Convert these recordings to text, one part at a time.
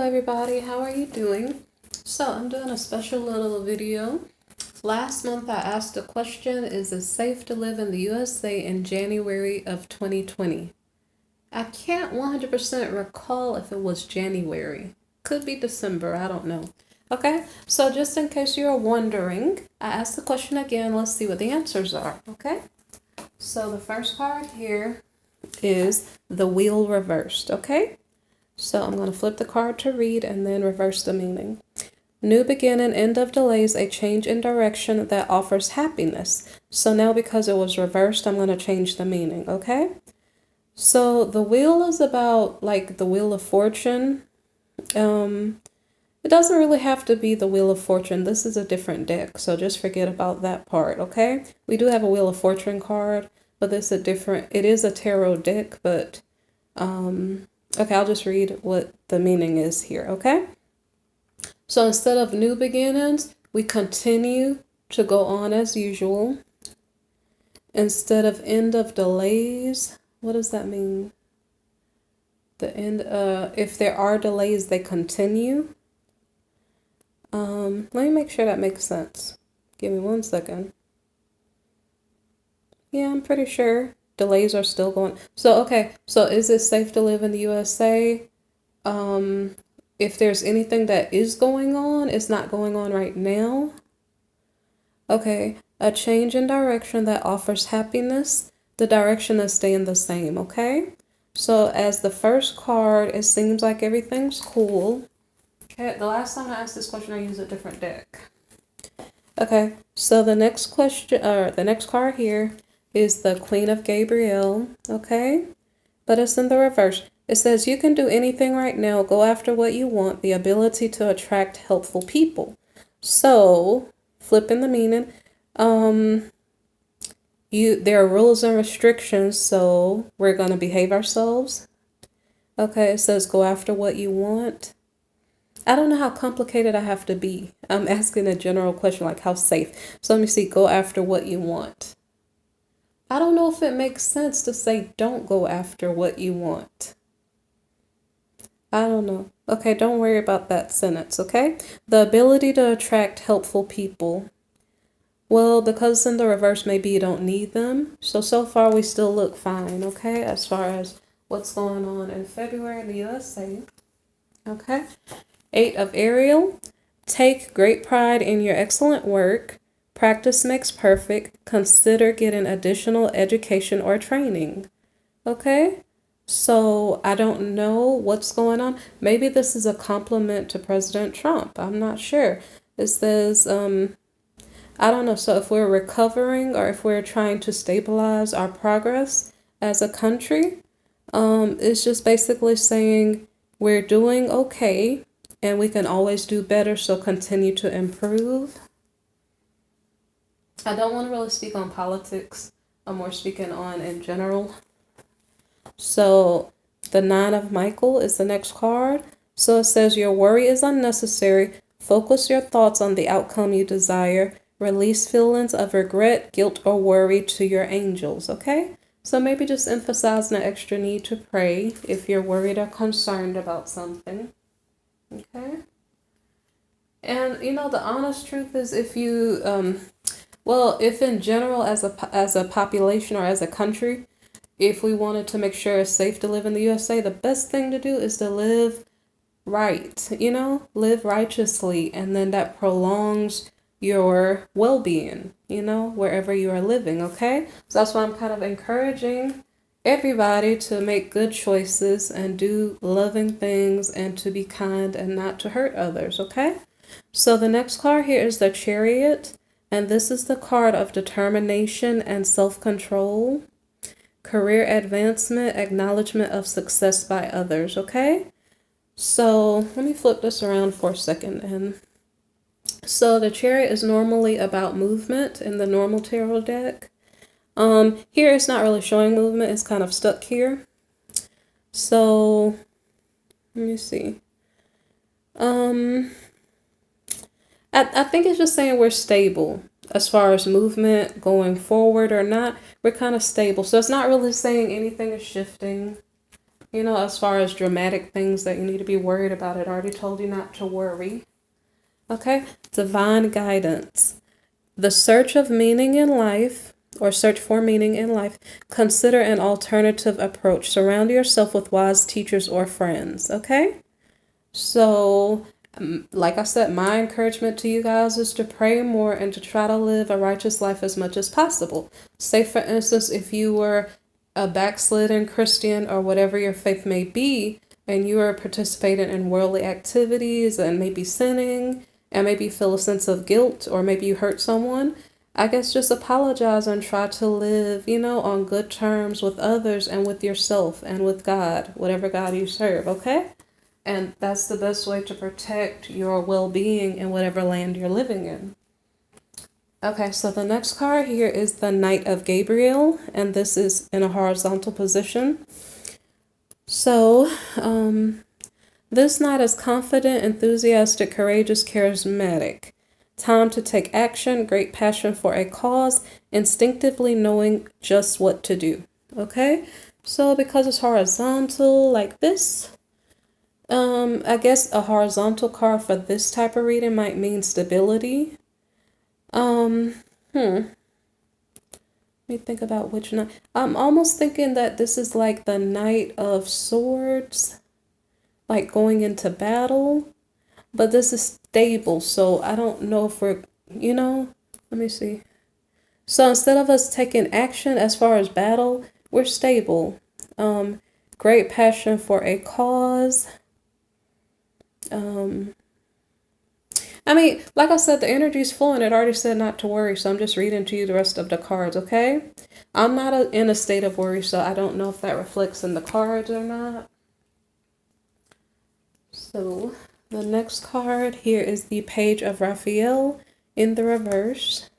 everybody, how are you doing? So I'm doing a special little video. Last month I asked a question, is it safe to live in the USA in January of 2020? I can't 100% recall if it was January. Could be December, I don't know. Okay, so just in case you're wondering, I asked the question again. Let's see what the answers are, okay? So the first card here is the wheel reversed, okay? So I'm going to flip the card to read and then reverse the meaning. New beginning, end of delays, a change in direction that offers happiness. So now because it was reversed, I'm going to change the meaning, okay? So the wheel is about like the wheel of fortune. It doesn't really have to be the wheel of fortune. This is a different deck, so just forget about that part, okay? We do have a wheel of fortune card, but this is a different, it is a tarot deck, but okay, I'll just read what the meaning is here, okay? So instead of new beginnings, we continue to go on as usual. Instead of end of delays, what does that mean? The end, if there are delays, they continue. Let me make sure that makes sense. Give me 1 second. Yeah, I'm pretty sure delays are still going. So, okay, so is it safe to live in the USA? If there's anything that is going on, it's not going on right now. Okay, a change in direction that offers happiness. The direction is staying the same, okay? So as the first card, it seems like everything's cool. Okay, the last time I asked this question, I used a different deck. Okay, so the next question, the next card here is the Queen of Gabriel, okay? But it's in the reverse. It says you can do anything right now. Go after what you want. The ability to attract helpful people. So, flipping the meaning, there are rules and restrictions, so we're going to behave ourselves. Okay, it says go after what you want. I don't know how complicated I have to be. I'm asking a general question like how safe. So let me see, go after what you want. I don't know if it makes sense to say don't go after what you want. I don't know. Okay, don't worry about that sentence, okay? The ability to attract helpful people. Well, because in the reverse, maybe you don't need them. So far we still look fine, okay? As far as what's going on in February in the USA. Okay. 8 of Ariel. Take great pride in your excellent work. Practice makes perfect. Consider getting additional education or training. Okay? So I don't know what's going on. Maybe this is a compliment to President Trump. I'm not sure. It says, I don't know. So if we're recovering or if we're trying to stabilize our progress as a country, it's just basically saying we're doing okay and we can always do better. So continue to improve. I don't want to really speak on politics. I'm more speaking on in general. So the 9 of Michael is the next card. So it says your worry is unnecessary. Focus your thoughts on the outcome you desire. Release feelings of regret, guilt, or worry to your angels, okay? So maybe just emphasizing the extra need to pray if you're worried or concerned about something, okay? And, you know, the honest truth is if you, well, if in general as a population or as a country, if we wanted to make sure it's safe to live in the USA, the best thing to do is to live right, you know, live righteously, and then that prolongs your well-being, you know, wherever you are living, okay? So that's why I'm kind of encouraging everybody to make good choices and do loving things and to be kind and not to hurt others, okay? So the next card here is the Chariot, and this is the card of determination and self-control, career advancement, acknowledgement of success by others, okay? So let me flip this around for a second. And so the Chariot is normally about movement in the normal tarot deck. Here it's not really showing movement, it's kind of stuck here. So let me see. I think it's just saying we're stable as far as movement going forward or not. We're kind of stable. So it's not really saying anything is shifting. You know, as far as dramatic things that you need to be worried about, it already told you not to worry. Okay, divine guidance. The search of meaning in life, or search for meaning in life, consider an alternative approach. Surround yourself with wise teachers or friends. Okay, so like I said, my encouragement to you guys is to pray more and to try to live a righteous life as much as possible. Say, for instance, if you were a backslidden Christian or whatever your faith may be, and you are participating in worldly activities and maybe sinning and maybe feel a sense of guilt, or maybe you hurt someone, I guess just apologize and try to live, you know, on good terms with others and with yourself and with God, whatever God you serve, okay? And that's the best way to protect your well-being in whatever land you're living in. Okay, so the next card here is the Knight of Gabriel, and this is in a horizontal position. So, this knight is confident, enthusiastic, courageous, charismatic. Time to take action, great passion for a cause, instinctively knowing just what to do. Okay, so because it's horizontal like this, I guess a horizontal card for this type of reading might mean stability. Let me think about which knight. I'm almost thinking that this is like the Knight of Swords, like going into battle, but this is stable, so I don't know if we're, you know, let me see. So instead of us taking action as far as battle, we're stable. Great passion for a cause. I mean, like I said, the energy's flowing. It already said not to worry, so I'm just reading to you the rest of the cards, okay? I'm not in a state of worry, so I don't know if that reflects in the cards or not. So the next card here is the Page of Raphael in the reverse.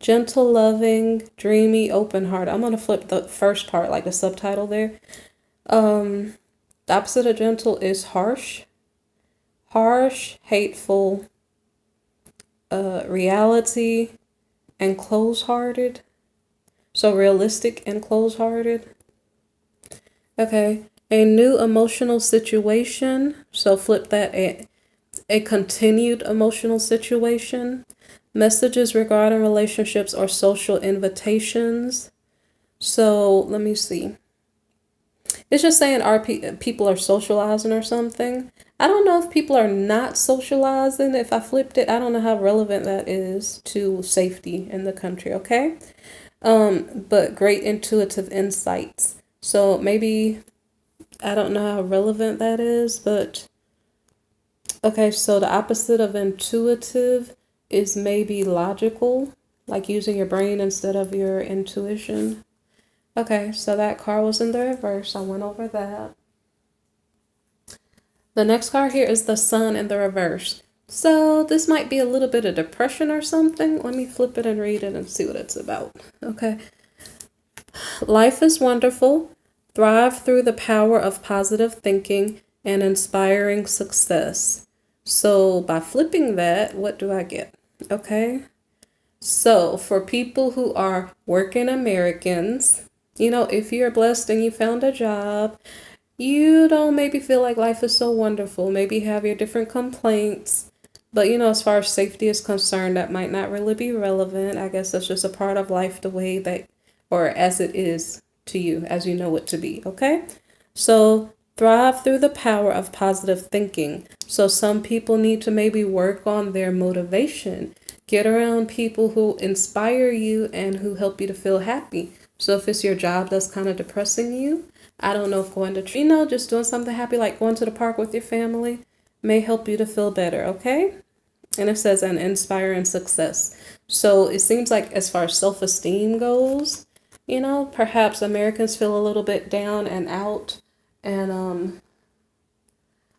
Gentle, loving, dreamy, open heart. I'm going to flip the first part, like the subtitle there. The opposite of gentle is harsh. Harsh, hateful, reality, and close-hearted. So realistic and close-hearted. Okay. A new emotional situation. So flip that, a continued emotional situation. Messages regarding relationships or social invitations. So let me see. It's just saying people are socializing or something. I don't know if people are not socializing. If I flipped it, I don't know how relevant that is to safety in the country, okay? But great intuitive insights. So maybe, I don't know how relevant that is, but okay, so the opposite of intuitive is maybe logical, like using your brain instead of your intuition. Okay, so that card was in the reverse. I went over that. The next card here is the Sun in the reverse. So this might be a little bit of depression or something. Let me flip it and read it and see what it's about. Okay. Life is wonderful. Thrive through the power of positive thinking and inspiring success. So by flipping that, what do I get? Okay. So for people who are working Americans, you know, if you're blessed and you found a job, you don't maybe feel like life is so wonderful. Maybe you have your different complaints. But, you know, as far as safety is concerned, that might not really be relevant. I guess that's just a part of life the way that, or as it is to you, as you know it to be, okay? So thrive through the power of positive thinking. So some people need to maybe work on their motivation. Get around people who inspire you and who help you to feel happy. So if it's your job that's kind of depressing you, I don't know if going to, you know, just doing something happy like going to the park with your family may help you to feel better, okay? And it says an inspiring success. So it seems like as far as self-esteem goes, you know, perhaps Americans feel a little bit down and out. And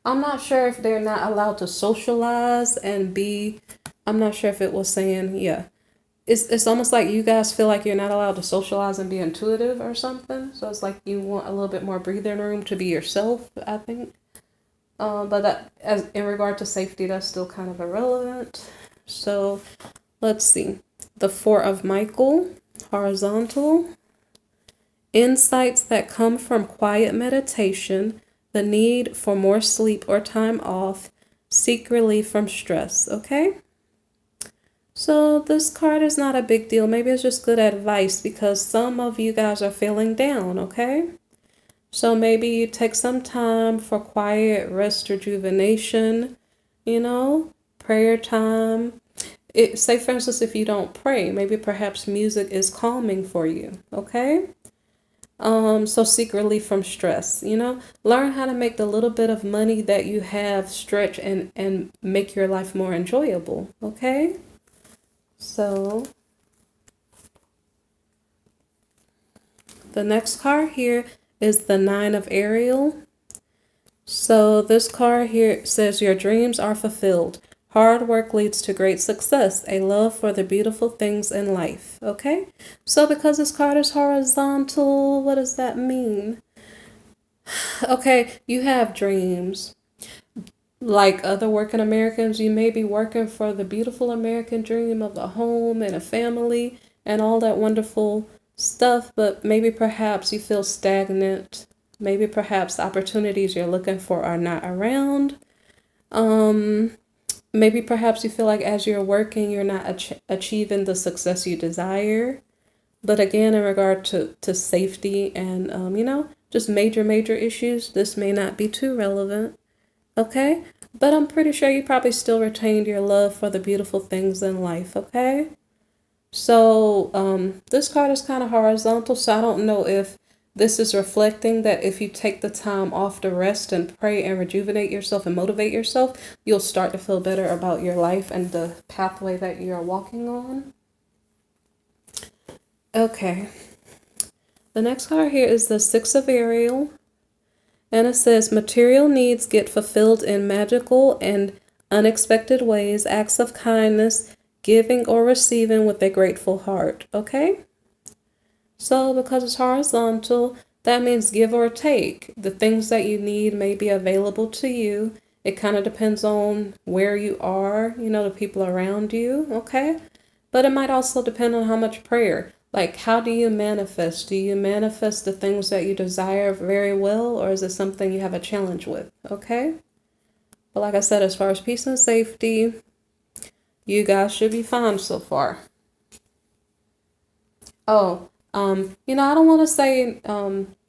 I'm not sure if they're not allowed to socialize and be, I'm not sure if it was saying, yeah. It's almost like you guys feel like you're not allowed to socialize and be intuitive or something. So it's like you want a little bit more breathing room to be yourself, I think. But that, as in regard to safety, that's still kind of irrelevant. So let's see. The Four of Michael, horizontal, insights that come from quiet meditation, the need for more sleep or time off, seek relief from stress, okay? So this card is not a big deal. Maybe it's just good advice because some of you guys are feeling down, okay? So maybe you take some time for quiet rest, rejuvenation, prayer time. Say, for instance, if you don't pray, maybe perhaps music is calming for you, okay? So seek relief from stress, learn how to make the little bit of money that you have stretch and make your life more enjoyable, okay? So the next card here is the Nine of Ariel. So this card here says your dreams are fulfilled. Hard work leads to great success, a love for the beautiful things in life. Okay? So because this card is horizontal, what does that mean? Okay, you have dreams. Like other working Americans, you may be working for the beautiful American dream of a home and a family and all that wonderful stuff, but maybe perhaps you feel stagnant. Maybe perhaps the opportunities you're looking for are not around. Maybe perhaps you feel like as you're working, you're not achieving the success you desire. But again, in regard to safety and, just major issues, this may not be too relevant. Okay? But I'm pretty sure you probably still retained your love for the beautiful things in life. Okay? So this card is kind of horizontal, so I don't know if this is reflecting that if you take the time off to rest and pray and rejuvenate yourself and motivate yourself, you'll start to feel better about your life and the pathway that you're walking on. Okay. The next card here is the Six of Ariel. And it says, material needs get fulfilled in magical and unexpected ways, acts of kindness, giving or receiving with a grateful heart. Okay? So because it's horizontal, that means give or take. The things that you need may be available to you. It kind of depends on where you are, the people around you, okay? But it might also depend on how much prayer. Like, how do you manifest? Do you manifest the things that you desire very well, or is it something you have a challenge with, okay? But like I said, as far as peace and safety, you guys should be fine so far. Oh, I don't want to say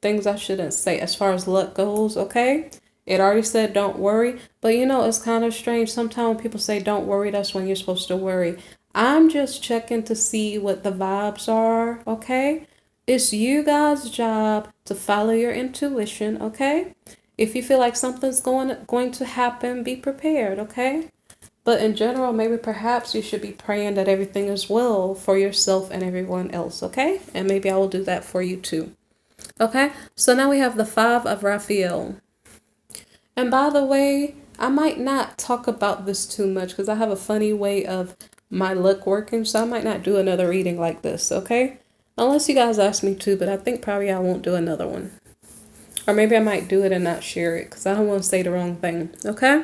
things I shouldn't say as far as luck goes, okay? It already said don't worry, but it's kind of strange. Sometimes when people say don't worry, that's when you're supposed to worry. I'm just checking to see what the vibes are, okay? It's you guys' job to follow your intuition, okay? If you feel like something's going to happen, be prepared, okay? But in general, maybe perhaps you should be praying that everything is well for yourself and everyone else, okay? And maybe I will do that for you too. Okay, so now we have the Five of Raphael. And by the way, I might not talk about this too much because I have a funny way of my luck working, so I might not do another reading like this, okay? Unless you guys ask me to, but I think probably I won't do another one. Or maybe I might do it and not share it because I don't want to say the wrong thing, okay?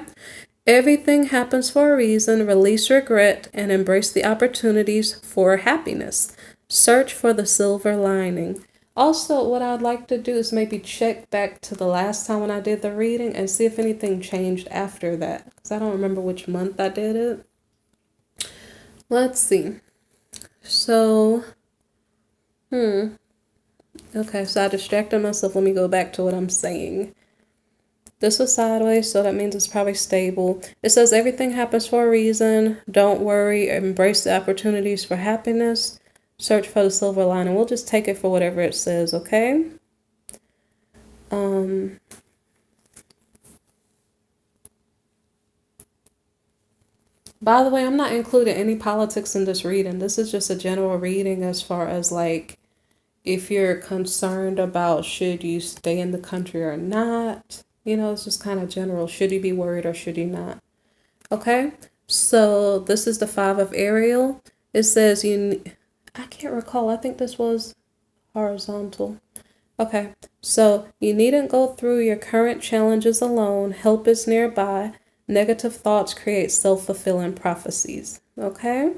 Everything happens for a reason. Release regret and embrace the opportunities for happiness. Search for the silver lining. Also, what I'd like to do is maybe check back to the last time when I did the reading and see if anything changed after that. Because I don't remember which month I did it. Let's see. So, okay, so I distracted myself. Let me go back to what I'm saying. This was sideways, so that means it's probably stable. It says everything happens for a reason. Don't worry. Embrace the opportunities for happiness. Search for the silver lining. We'll just take it for whatever it says, okay? By the way, I'm not including any politics in this reading. This is just a general reading as far as like if you're concerned about should you stay in the country or not. It's just kind of general. Should you be worried or should you not? Okay, so this is the Five of Ariel. It says I can't recall. I think this was horizontal. Okay, so you needn't go through your current challenges alone. Help is nearby. Negative thoughts create self-fulfilling prophecies. Okay.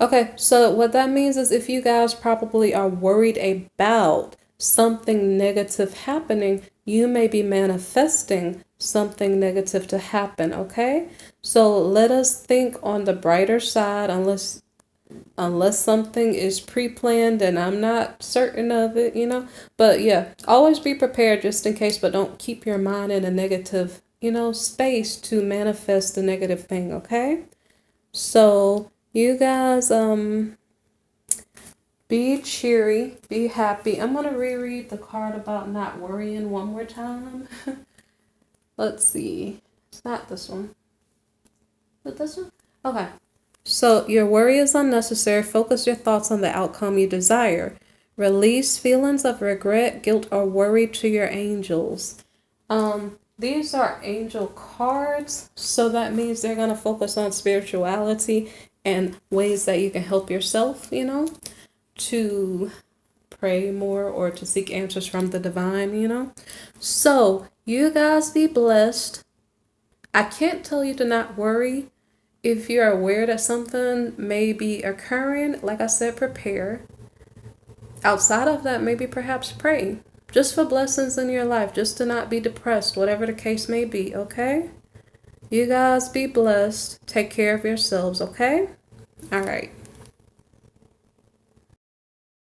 Okay, so what that means is if you guys probably are worried about something negative happening, you may be manifesting something negative to happen, okay? So let us think on the brighter side, unless something is pre-planned and I'm not certain of it, you know. But yeah, always be prepared just in case, but don't keep your mind in a negative, space to manifest the negative thing, okay? So you guys be cheery, be happy. I'm gonna reread the card about not worrying one more time. Let's see. It's not this one. Is it this one? Okay. So your worry is unnecessary. Focus your thoughts on the outcome you desire. Release feelings of regret, guilt, or worry to your angels. These are angel cards, so that means they're gonna focus on spirituality and ways that you can help yourself, to pray more or to seek answers from the divine. So you guys be blessed. I can't tell you to not worry. If you're aware that something may be occurring, like I said, prepare. Outside of that, maybe perhaps pray. Just for blessings in your life, just to not be depressed, whatever the case may be, okay? You guys be blessed. Take care of yourselves, okay? All right.